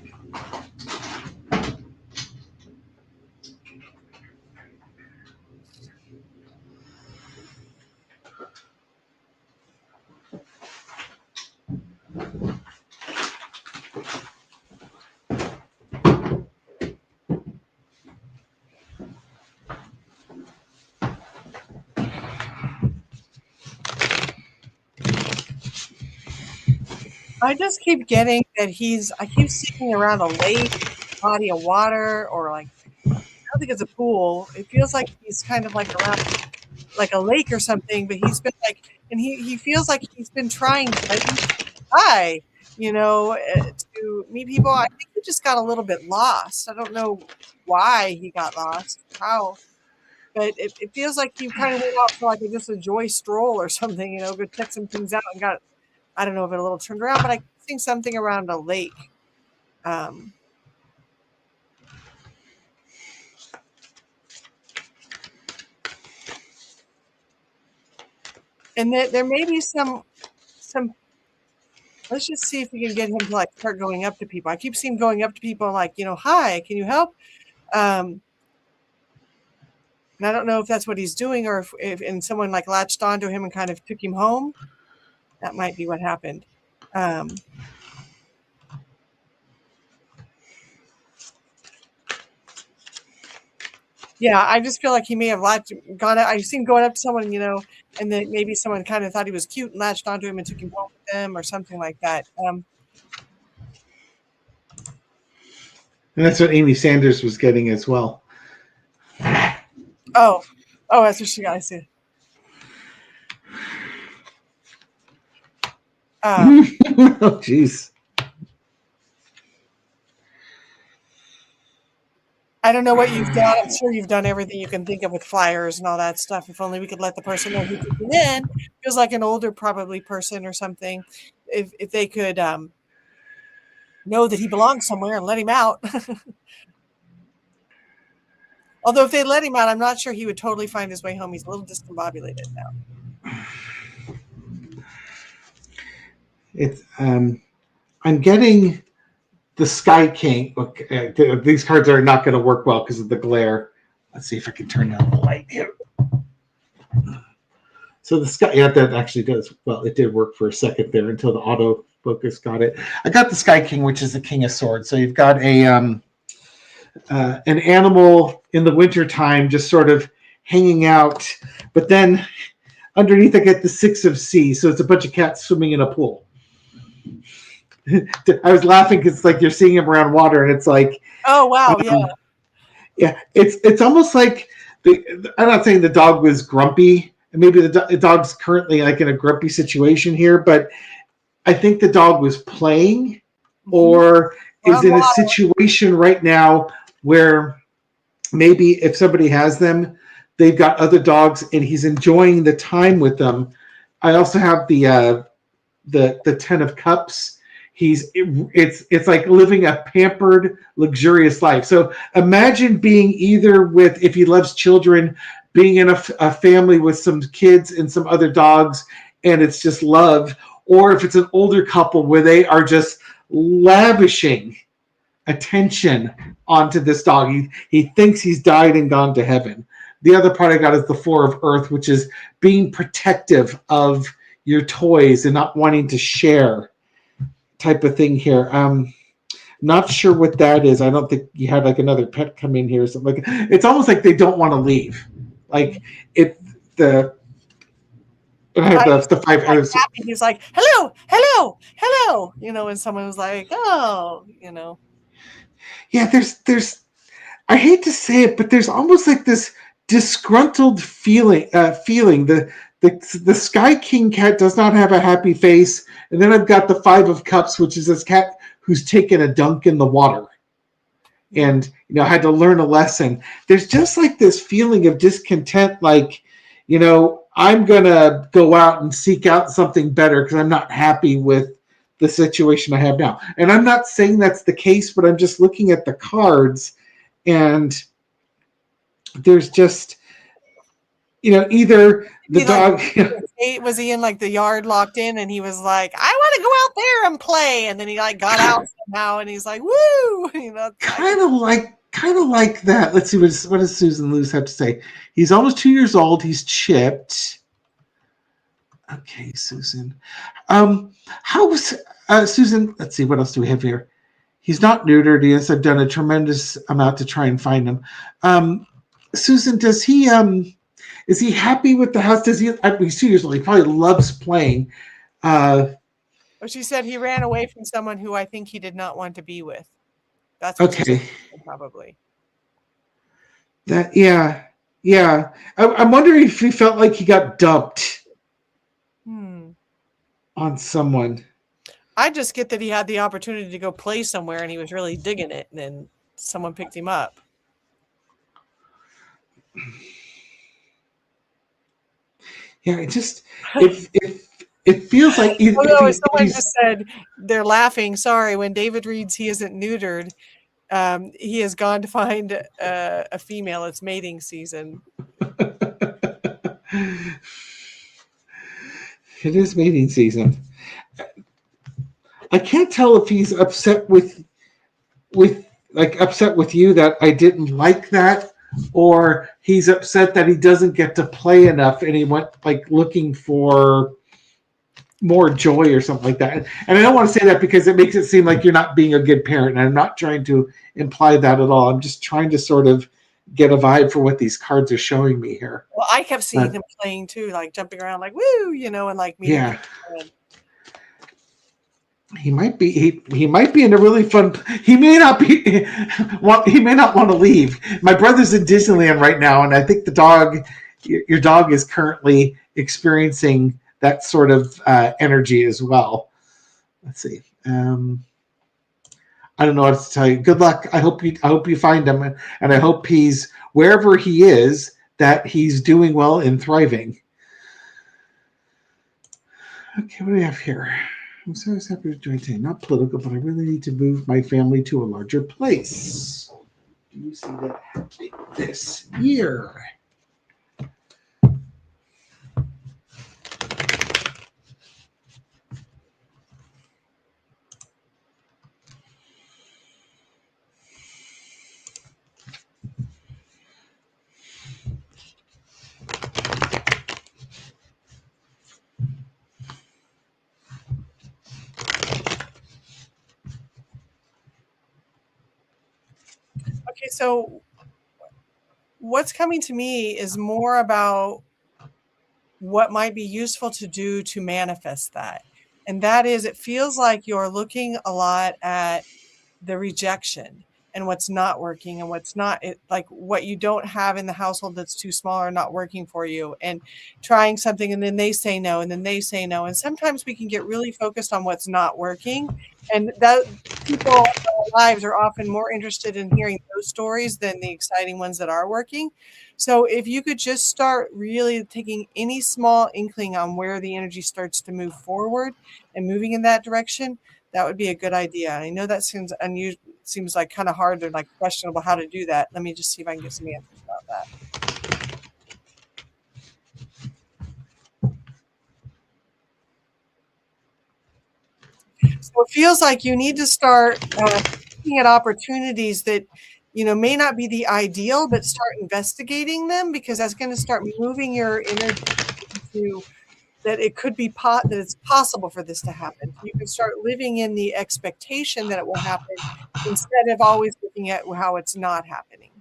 I just keep getting that I keep seeing around a lake, body of water, or like, I don't think it's a pool. It feels like he's kind of like around like a lake or something, but he's been like, and he feels like he's been trying to hi, to meet people. I think he just got a little bit lost. I don't know why he got lost, how, but it feels like you kind of went out for like just a joy stroll or something, you know, go check some things out and got, I don't know if it a little turned around, but I think something around a lake. And there may be some, let's just see if we can get him to like start going up to people. I keep seeing going up to people like, you know, hi, can you help? And I don't know if that's what he's doing or if and someone like latched onto him and kind of took him home. That might be what happened. Yeah, I just feel like he may have gone. I've seen going up to someone, you know, and then maybe someone kind of thought he was cute and latched onto him and took him home with them or something like that. And that's what Amy Sanders was getting as well. Oh, that's what she got. I see. Oh, jeez. I don't know what you've done. I'm sure you've done everything you can think of with flyers and all that stuff. If only we could let the person know who took him in. Feels like an older probably person or something. If they could know that he belongs somewhere and let him out. Although if they let him out, I'm not sure he would totally find his way home. He's a little discombobulated now. It's I'm getting the Sky King. Look, these cards are not going to work well because of the glare. Let's see if I can turn down the light here. So the Sky, yeah, that actually does. Well, it did work for a second there until the autofocus got it. I got the Sky King, which is the King of Swords. So you've got an animal in the wintertime just sort of hanging out, but then underneath I get the Six of Sea. So it's a bunch of cats swimming in a pool. I was laughing because like you're seeing him around water, and it's like, oh wow, yeah. It's almost like I'm not saying the dog was grumpy, and maybe the dog's currently like in a grumpy situation here, but I think the dog was playing or is in a situation right now where maybe if somebody has them, they've got other dogs, and he's enjoying the time with them. I also have the Ten of Cups. It's like living a pampered, luxurious life. So imagine being either with, if he loves children, being in a family with some kids and some other dogs, and it's just love, or if it's an older couple where they are just lavishing attention onto this dog. He thinks he's died and gone to heaven. The other part I got is the Four of Earth, which is being protective of your toys and not wanting to share, type of thing here. Not sure what that is. I don't think you had like another pet come in here or something. Like, it's almost like they don't want to leave. Like it the five others. He's like, hello, you know, and someone was like, oh, you know. Yeah, there's I hate to say it, but there's almost like this disgruntled feeling. The Sky King cat does not have a happy face, and then I've got the Five of Cups, which is this cat who's taken a dunk in the water, and had to learn a lesson. There's just like this feeling of discontent, like I'm gonna go out and seek out something better because I'm not happy with the situation I have now. And I'm not saying that's the case, but I'm just looking at the cards, and there's just either the dog was he in like the yard locked in, and he was like, I want to go out there and play, and then he like got out somehow, and he's like, woo, kind of like that. Let's see, what does Susan Lewis have to say? He's almost 2 years old. He's chipped. Okay, Susan. How was Susan? Let's see, what else do we have here? He's not neutered. Yes, I've done a tremendous amount to try and find him. Susan, does he is he happy with the house? Does he? He's 2 years old. He probably loves playing. She said he ran away from someone who I think he did not want to be with. That's what okay. Probably. Yeah. I'm wondering if he felt like he got dumped on someone. I just get that he had the opportunity to go play somewhere, and he was really digging it, and then someone picked him up. Yeah, it feels like Although someone just said they're laughing. Sorry, when David reads he isn't neutered, he has gone to find a female. It's mating season. It is mating season. I can't tell if he's upset with upset with you that I didn't like that, or he's upset that he doesn't get to play enough and he went like looking for more joy or something like that. And I don't want to say that because it makes it seem like you're not being a good parent. And I'm not trying to imply that at all. I'm just trying to sort of get a vibe for what these cards are showing me here. Well, I kept seeing him playing too, like jumping around like woo, and like meeting. Yeah. He might be he might be in a really fun. He may not want to leave. My brother's in Disneyland right now, and I think your dog is currently experiencing that sort of energy as well. Let's see. I don't know what to tell you. Good luck. I hope you find him, and I hope he's wherever he is, that he's doing well and thriving. Okay, what do we have here? I'm so happy to join today. Not political, but I really need to move my family to a larger place. Do you see that happening this year? Okay, so what's coming to me is more about what might be useful to do to manifest that. And that is, it feels like you're looking a lot at the rejection and what's not working and what's not like what you don't have in the household that's too small or not working for you, and trying something and then they say no and then they say no. And sometimes we can get really focused on what's not working, and that people in our lives are often more interested in hearing those stories than the exciting ones that are working. So if you could just start really taking any small inkling on where the energy starts to move forward and moving in that direction, that would be a good idea. And I know that seems unusual, seems like kind of hard or like questionable how to do that. Let me just see if I can get some answers about that. So it feels like you need to start looking at opportunities that, may not be the ideal, but start investigating them, because that's going to start moving your energy into that it could be that it's possible for this to happen. You can start living in the expectation that it will happen instead of always looking at how it's not happening.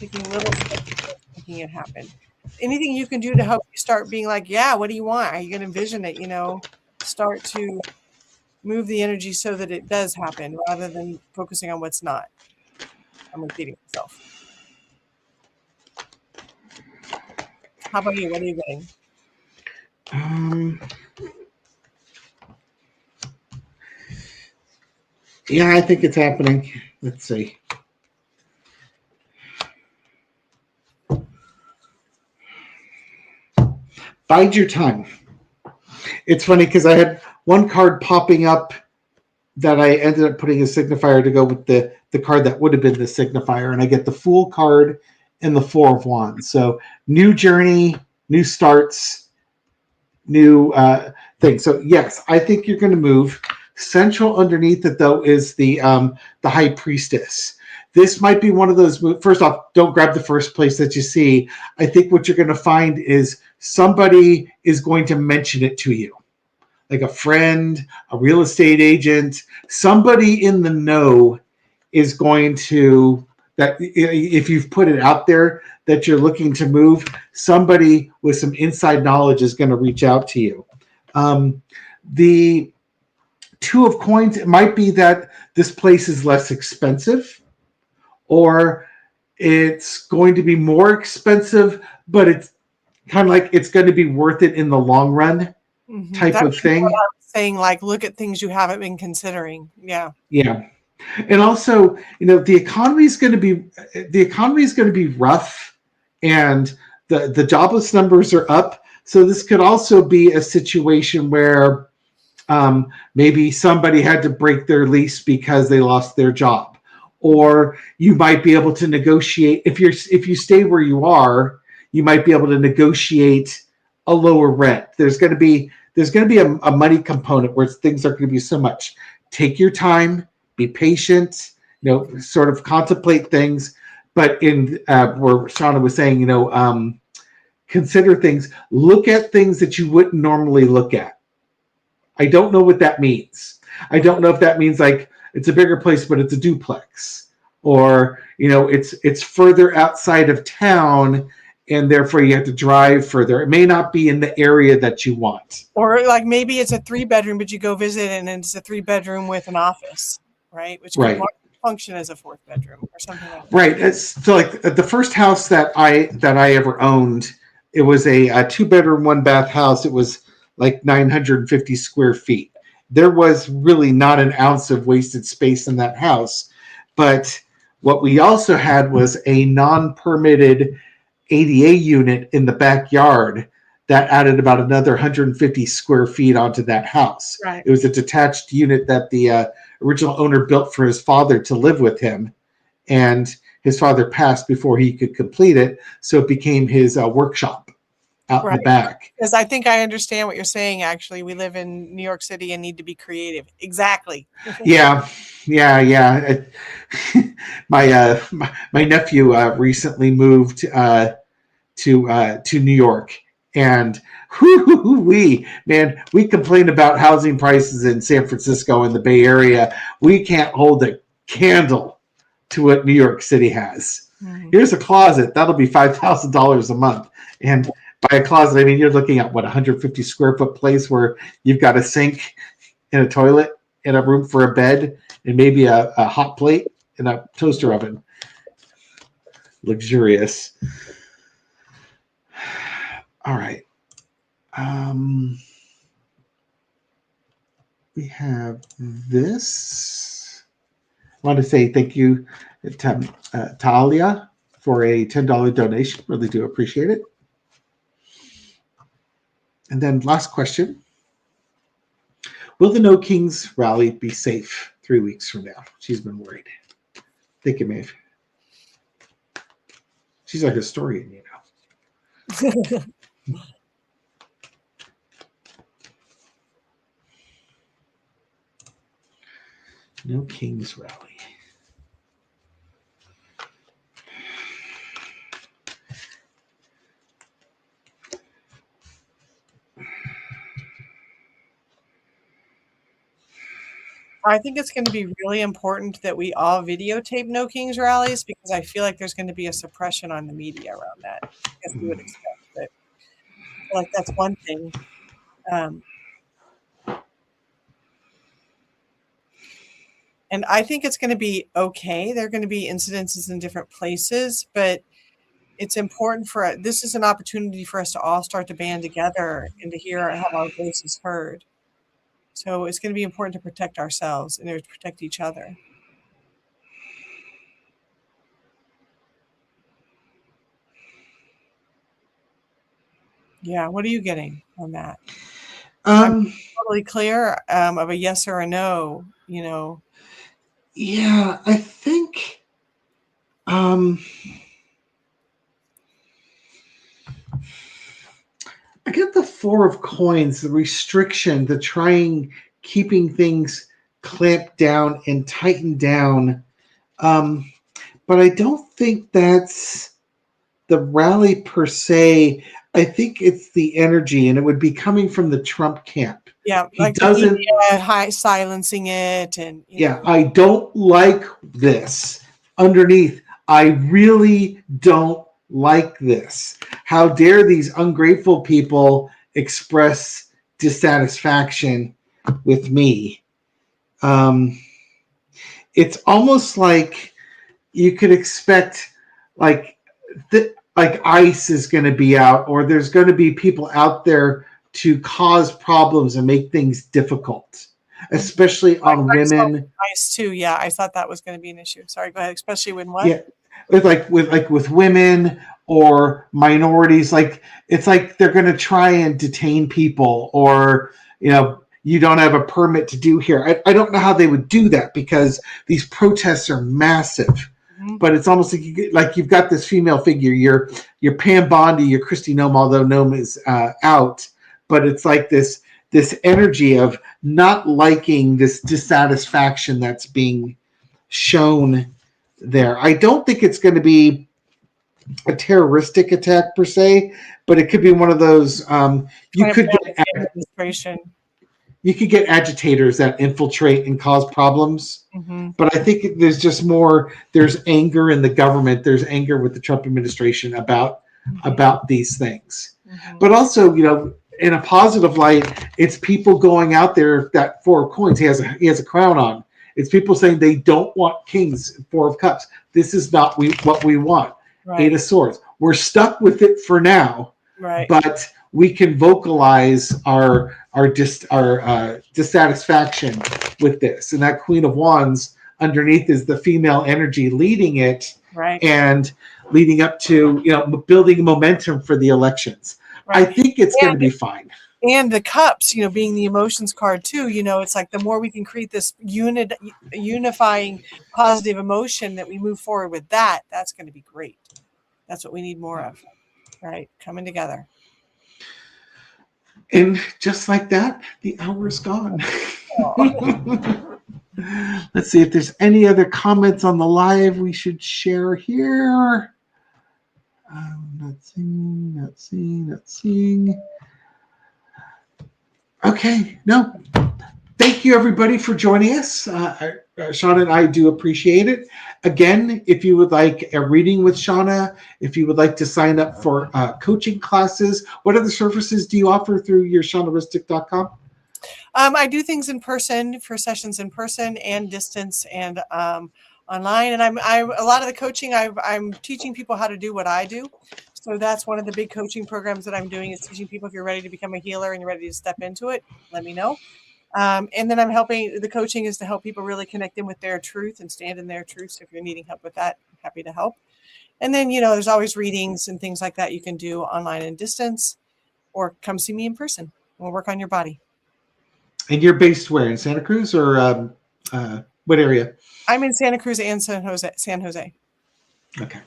Taking little steps, making it happen. Anything you can do to help you start being like, yeah, what do you want? Are you going to envision it? Start to move the energy so that it does happen rather than focusing on what's not. I'm repeating myself. How about you? What are you getting? Yeah, I think it's happening. Let's see. Bide your time. It's funny because I had one card popping up that I ended up putting a signifier to go with the card that would have been the signifier, and I get the Fool card and the Four of Wands. So new journey, new starts, new thing. So yes, I think you're going to move. Central underneath it, though, is the High Priestess. This might be one of those moves. First off, don't grab the first place that you see. I think what you're going to find is somebody is going to mention it to you, like a friend, a real estate agent, somebody in the know is going to, that if you've put it out there that you're looking to move, somebody with some inside knowledge is going to reach out to you. The Two of Coins, it might be that this place is less expensive, or it's going to be more expensive, but it's kind of like it's going to be worth it in the long run type of thing. Saying like, look at things you haven't been considering. Yeah. Yeah. And also, the economy is going to be rough, and the jobless numbers are up. So this could also be a situation where maybe somebody had to break their lease because they lost their job, or you might be able to negotiate if you stay where you are. You might be able to negotiate a lower rent. There's going to be a money component where things are going to be so much. Take your time, be patient, sort of contemplate things. But in where Shawna was saying, consider things, look at things that you wouldn't normally look at. I don't know what that means. I don't know if that means like it's a bigger place, but it's a duplex, or it's further outside of town, and therefore you have to drive further. It may not be in the area that you want. Or like maybe it's a 3-bedroom, but you go visit and it's a 3-bedroom with an office, right? Which could function as a 4th bedroom or something like that. Right. So like the first house that I ever owned, it was a 2-bedroom, 1-bath house. It was like 950 square feet. There was really not an ounce of wasted space in that house. But what we also had was a non-permitted ADA unit in the backyard that added about another 150 square feet onto that house. Right. It was a detached unit that the original owner built for his father to live with him. And his father passed before he could complete it. So it became his workshop out in the back. Because I think I understand what you're saying, actually. We live in New York City and need to be creative. Exactly. Yeah. My nephew recently moved to New York, and we complain about housing prices in San Francisco and the Bay Area. We can't hold a candle to what New York City has. Mm-hmm. Here's a closet that'll be $5,000 a month, and by a closet I mean you're looking at 150 square foot place where you've got a sink and a toilet and a room for a bed and maybe a hot plate and a toaster oven. Luxurious. All right. We have this. I want to say thank you to Talia for a $10 donation. Really do appreciate it. And then last question. Will the No Kings rally be safe 3 weeks from now? She's been worried. Thank you, Maeve. She's a historian, No Kings rally. I think it's going to be really important that we all videotape No Kings rallies, because I feel like there's going to be a suppression on the media around that. I guess we would expect, but I feel like that's one thing. And I think it's going to be okay. There are going to be incidences in different places, but it's important this is an opportunity for us to all start to band together and to have our voices heard. So it's going to be important to protect ourselves and to protect each other. Yeah. What are you getting on that? I'm totally clear of a yes or a no, Yeah, I think I get the 4 of coins, the restriction, the keeping things clamped down and tightened down. But I don't think that's the rally per se. I think it's the energy, and it would be coming from the Trump camp. Yeah, he doesn't silencing it, and I don't like this. Underneath, I really don't like this. How dare these ungrateful people express dissatisfaction with me? It's almost like you could expect like ICE is going to be out, or there's going to be people out there to cause problems and make things difficult, especially on women. ICE too. Yeah, I thought that was going to be an issue. Sorry, go ahead. Especially when what? Yeah, with women or minorities, like it's like they're going to try and detain people, or you don't have a permit to do here. I don't know how they would do that, because these protests are massive. Mm-hmm. But it's almost like you've got this female figure, your Pam Bondi, your Kristi Noem, although Noem is out, but it's like this energy of not liking this dissatisfaction that's being shown there. I don't think it's going to be a terroristic attack per se, but it could be one of those. You could get agitators that infiltrate and cause problems. Mm-hmm. But I think there's just more. There's anger in the government. There's anger with the Trump administration about these things. Mm-hmm. But also, in a positive light, it's people going out there. That Four of Coins, he has a crown on. It's people saying they don't want kings, Four of Cups. This is not what we want. Right. Eight of Swords. We're stuck with it for now. Right. But we can vocalize our dissatisfaction with this. And that Queen of Wands underneath is the female energy leading it, right, and leading up to building momentum for the elections. Right. I think it's going to be fine. And the cups, being the emotions card too, it's like the more we can create this unifying positive emotion that we move forward with, that's going to be great. That's what we need more of, right? Coming together. And just like that, the hour is gone. Let's see if there's any other comments on the live we should share here. Not seeing. Okay, no. Thank you, everybody, for joining us. Shawna and I do appreciate it. Again, if you would like a reading with Shawna, if you would like to sign up for coaching classes, what other services do you offer through your shawnaristic.com? I do things in person, for sessions in person and distance and online. And I'm a lot of the coaching, I'm teaching people how to do what I do. So that's one of the big coaching programs that I'm doing, is teaching people, if you're ready to become a healer and you're ready to step into it, let me know. And then the coaching is to help people really connect in with their truth and stand in their truth. So if you're needing help with that, I'm happy to help. And then, there's always readings and things like that you can do online and distance, or come see me in person. We'll work on your body. And you're based where, in Santa Cruz, or what area? I'm in Santa Cruz and San Jose. Okay.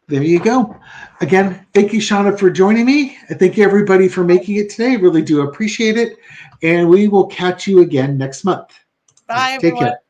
There you go. Again, thank you, Shawna, for joining me. Thank you, everybody, for making it today. Really do appreciate it. And we will catch you again next month. Bye, Take everyone. care.